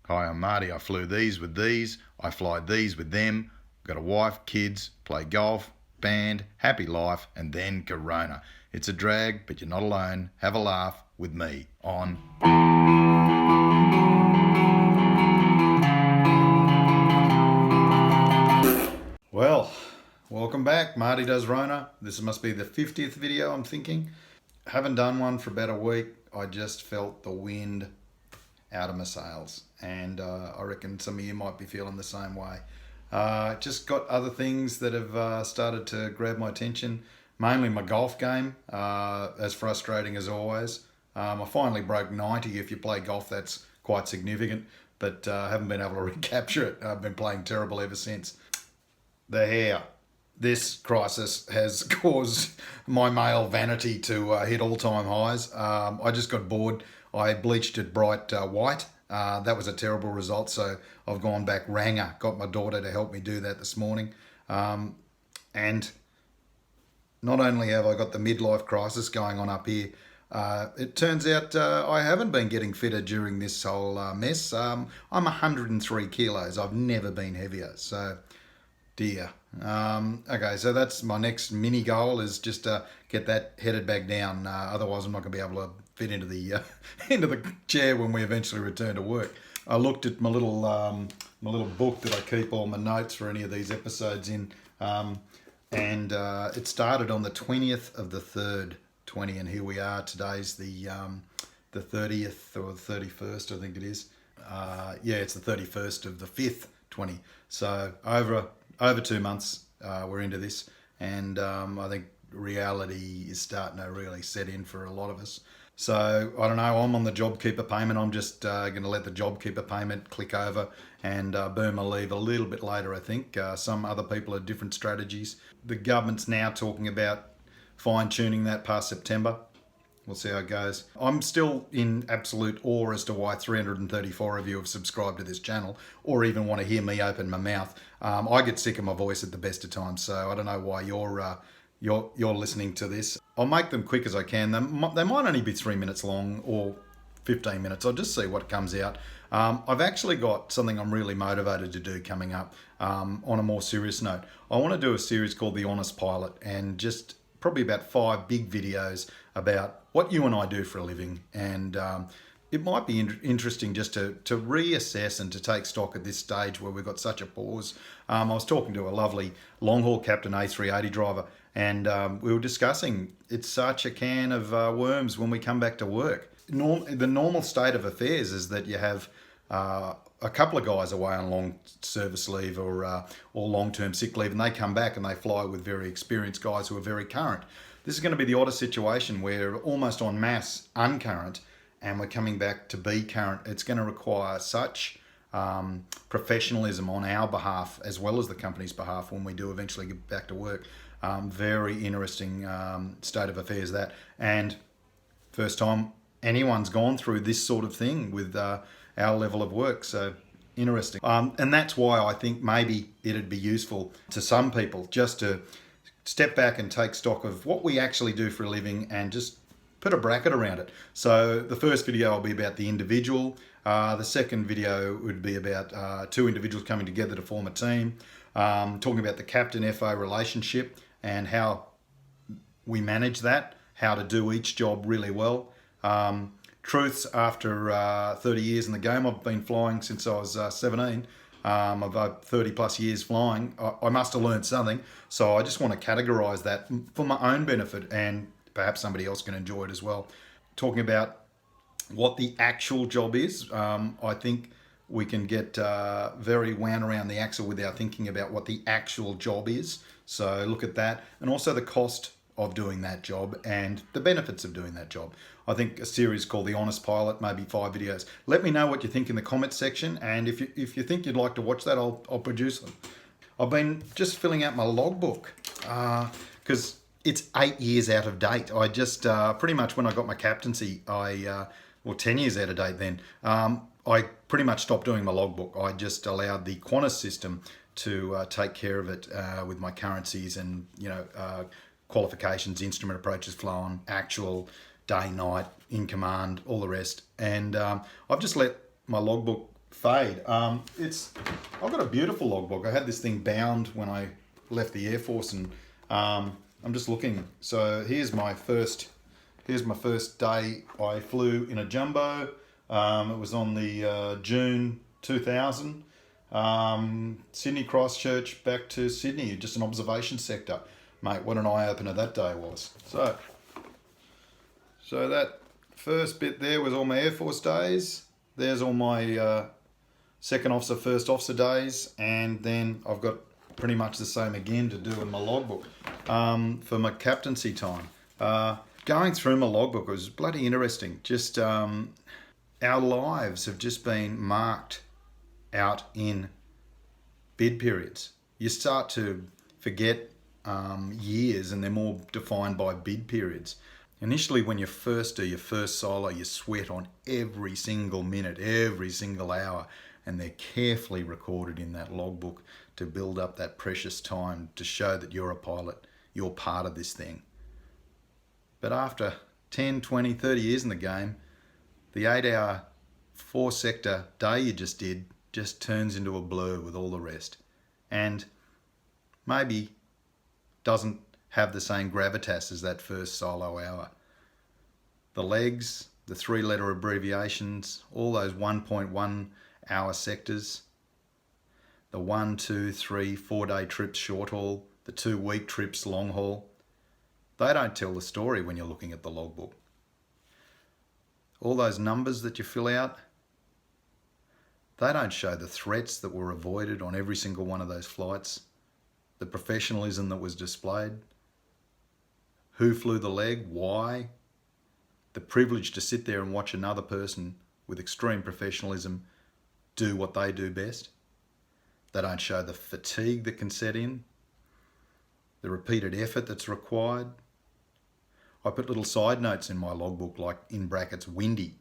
Hi, I'm Marty. I flew these with these. I fly these with them. Got a wife, kids, play golf, band, happy life, and then Corona. It's a drag, but you're not alone. Have a laugh with me on. Well, welcome back. Marty Does Rona. This must be the 50th video, I'm thinking. Haven't done one for about a week. I just felt the wind out of my sails, and I reckon some of you might be feeling the same way. Just got other things that have started to grab my attention, mainly my golf game, as frustrating as always. I finally broke 90. If you play golf, that's quite significant, but I haven't been able to recapture it. I've been playing terrible ever since. The hair. This crisis has caused my male vanity to hit all-time highs. I just got bored. I bleached it bright white. That was a terrible result, so I've gone back Ranger. Got my daughter to help me do that this morning. And not only have I got the midlife crisis going on up here, it turns out I haven't been getting fitter during this whole mess. I'm 103 kilos. I've never been heavier, so dear. Okay, so that's my next mini goal, is just to get that headed back down. Otherwise, I'm not going to be able to fit into the into the chair when we eventually return to work. I looked at my little book that I keep all my notes for any of these episodes in, and it started on the 20th of the 3rd, 20, and here we are. Today's the 30th or the 31st, I think it is. Yeah, it's the 31st of the 5th, 20. So over 2 months we're into this, and I think reality is starting to really set in for a lot of us. So I don't know, I'm on the JobKeeper payment. I'm just going to let the JobKeeper payment click over and burn my leave a little bit later, I think. Some other people have different strategies. The government's now talking about fine-tuning that past September. We'll see how it goes. I'm still in absolute awe as to why 334 of you have subscribed to this channel, or even want to hear me open my mouth. I get sick of my voice at the best of times, so I don't know why you're listening to this. I'll make them quick as I can. They might only be 3 minutes long or 15 minutes. I'll just see what comes out. I've actually got something I'm really motivated to do coming up on a more serious note. I want to do a series called The Honest Pilot, and just probably about 5 big videos about what you and I do for a living. And it might be interesting just to reassess and to take stock at this stage where we've got such a pause. I was talking to a lovely long-haul Captain A380 driver, and we were discussing it's such a can of worms when we come back to work. The normal state of affairs is that you have a couple of guys away on long service leave or long-term sick leave, and they come back and they fly with very experienced guys who are very current. This is going to be the oddest situation where almost en masse uncurrent, and we're coming back to be current. It's going to require such professionalism on our behalf as well as the company's behalf when we do eventually get back to work. Very interesting state of affairs that, and first time anyone's gone through this sort of thing with our level of work, so interesting. And that's why I think maybe it'd be useful to some people just to step back and take stock of what we actually do for a living and just put a bracket around it. So the first video will be about the individual. The second video would be about 2 individuals coming together to form a team, talking about the captain-FO relationship and how we manage that, how to do each job really well. Truths after 30 years in the game. I've been flying since I was 17. I've 30 plus years flying. I must have learned something. So I just want to categorize that for my own benefit, and perhaps somebody else can enjoy it as well. Talking about what the actual job is. I think we can get very wound around the axle without thinking about what the actual job is. So look at that, and also the cost of doing that job and the benefits of doing that job. I think a series called The Honest Pilot, maybe 5 videos. Let me know what you think in the comments section, and if you think you'd like to watch that, I'll produce them. I've been just filling out my logbook because it's 8 years out of date. I just pretty much when I got my captaincy, well, 10 years out of date then. I pretty much stopped doing my logbook. I just allowed the Qantas system to take care of it with my currencies and qualifications, instrument approaches flown, actual day, night, in command, all the rest. And I've just let my logbook fade. I've got a beautiful logbook. I had this thing bound when I left the Air Force, and I'm just looking. So here's my first day I flew in a jumbo. It was on the June 2000. Sydney Christchurch back to Sydney, just an observation sector. Mate, what an eye-opener that day was. So that first bit there was all my Air Force days. There's all my second officer, first officer days, and then I've got pretty much the same again to do in my logbook for my captaincy time. Going through my logbook was bloody interesting. Just our lives have just been marked out in bid periods. You start to forget years, and they're more defined by bid periods. Initially, when you first do your first solo, you sweat on every single minute, every single hour, and they're carefully recorded in that logbook to build up that precious time to show that you're a pilot, you're part of this thing. But after 10, 20, 30 years in the game, the 8-hour, 4-sector day you just did just turns into a blur with all the rest, and maybe doesn't have the same gravitas as that first solo hour. The legs, the 3-letter abbreviations, all those 1.1 hour sectors, the 1, 2, 3, 4-day trips short haul, the 2-week trips long haul, they don't tell the story when you're looking at the logbook. All those numbers that you fill out, they don't show the threats that were avoided on every single one of those flights, the professionalism that was displayed, who flew the leg, why, the privilege to sit there and watch another person with extreme professionalism do what they do best. They don't show the fatigue that can set in, the repeated effort that's required. I put little side notes in my logbook, like in brackets, windy.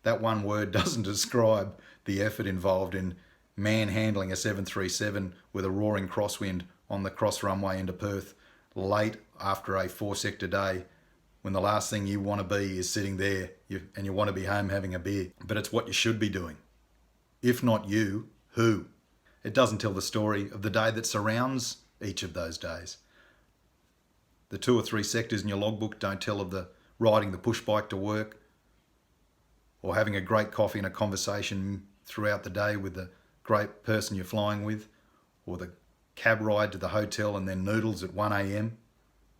That one word doesn't describe the effort involved in manhandling a 737 with a roaring crosswind on the cross runway into Perth late after a 4-sector day, when the last thing you want to be is sitting there and you want to be home having a beer. But it's what you should be doing. If not you, who? It doesn't tell the story of the day that surrounds each of those days. The 2 or 3 sectors in your logbook don't tell of the riding the push bike to work, or having a great coffee and a conversation throughout the day with the great person you're flying with, or the cab ride to the hotel and then noodles at 1 a.m.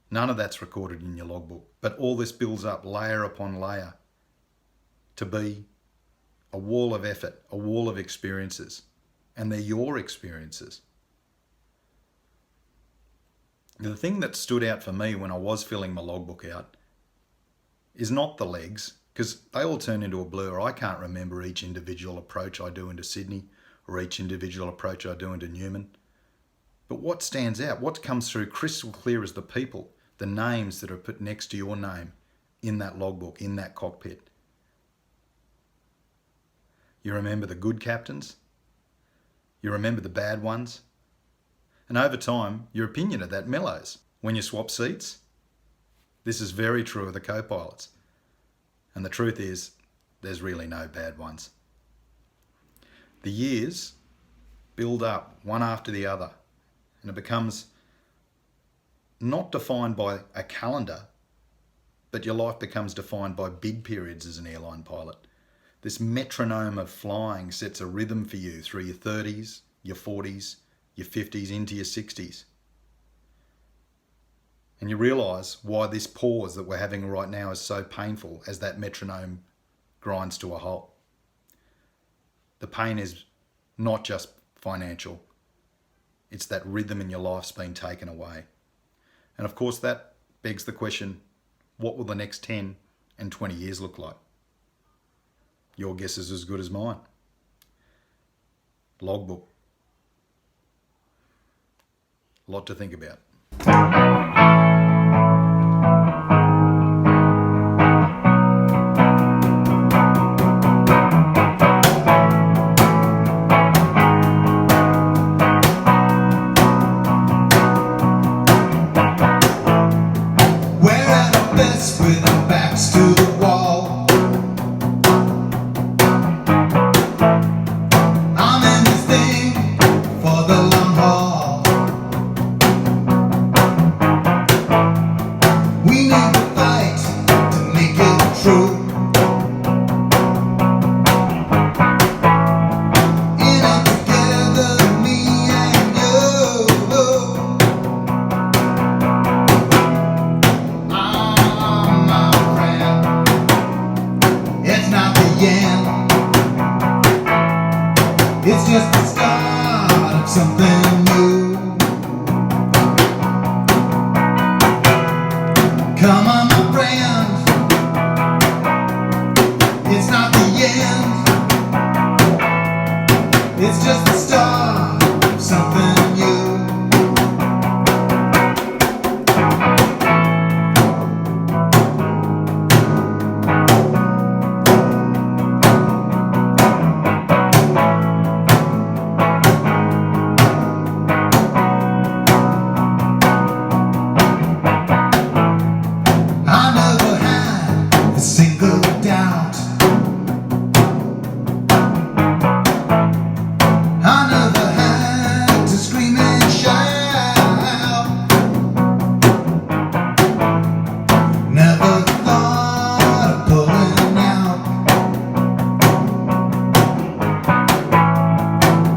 None of that's recorded in your logbook. But all this builds up layer upon layer to be a wall of effort, a wall of experiences. And they're your experiences. The thing that stood out for me when I was filling my logbook out is not the legs, because they all turn into a blur. I can't remember each individual approach I do into Sydney or each individual approach I do into Newman. But what stands out, what comes through crystal clear is the people, the names that are put next to your name in that logbook, in that cockpit. You remember the good captains. You remember the bad ones. And over time, your opinion of that mellows. When you swap seats, this is very true of the co-pilots. And the truth is, there's really no bad ones. The years build up one after the other, and it becomes not defined by a calendar, but your life becomes defined by bid periods as an airline pilot. This metronome of flying sets a rhythm for you through your 30s, your 40s, your 50s, into your 60s. And you realise why this pause that we're having right now is so painful as that metronome grinds to a halt. The pain is not just financial. It's that rhythm in your life's been taken away. And of course that begs the question, what will the next 10 and 20 years look like? Your guess is as good as mine. Logbook. A lot to think about. With our backs to the wall, It's just the start of something new. Come on, my friends, it's not the end. It's just the start of something new. Single doubt, I never had to scream and shout, never thought of pulling out.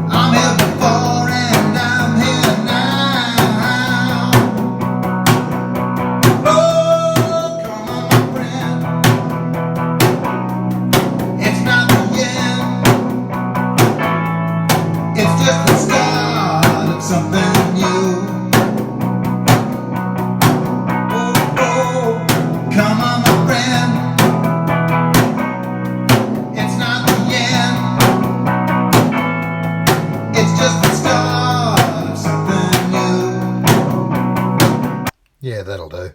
I'm here before and I'm here now. Oh, come on, my friend. It's just the start of something new. Oh, oh, come on, my friend. It's not the end. It's just the start of something new. Yeah, that'll do.